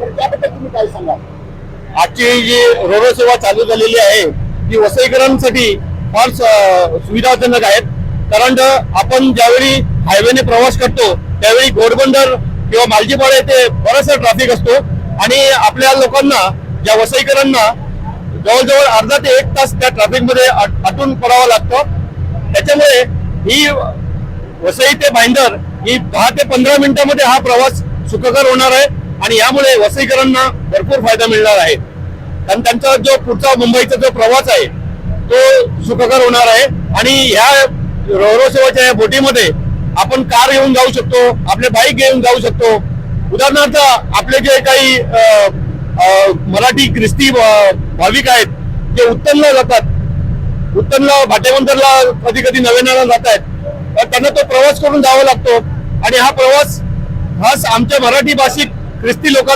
तर त्याबद्दल तुम्ही काय सांगाल? आजची जी रोरो सेवा चालू झालेली आहे ती वसईकरांसाठी फार सुविधाजनक आहेत. कारण आपण ज्यावेळी हायवेने प्रवास करतो त्यावेळी घोडबंदर किंवा मालजीपाडा येथे बराचसा ट्रॅफिक असतो आणि आपल्या लोकांना ज्या वसईकरांना जवळजवळ अर्धा ते 1 तास त्या ट्रॅफिक मध्ये अटून पडावं लागतं. त्याच्यामुळे ही वसई ते भाईंदर ही 10 ते 15 मिनिटांमध्ये हा प्रवास सुखकर होणार आहे आणि यामुळे वसईकरांना भरपूर फायदा मिळणार आहे. कारण त्यांचा जो पुढचा मुंबईचा जो प्रवास आहे तो सुखकर होणार आहे. आणि ह्या रोरो सेवाच्या या बोटीमध्ये आपण कार घेऊन जाऊ शकतो, आपले बाईक घेऊन जाऊ शकतो. उदाहरणार्थ आपले जे काही मराठी ख्रिस्ती भाविक आहेत जे उत्तनला जातात, उत्तनला भाटेबंदरला कधी कधी नव्याला जात आहेत, तर त्यांना तो प्रवास करून जावा लागतो. आणि हा प्रवास खास आमच्या मराठी भाषिक ख्रिस्ती लोकांना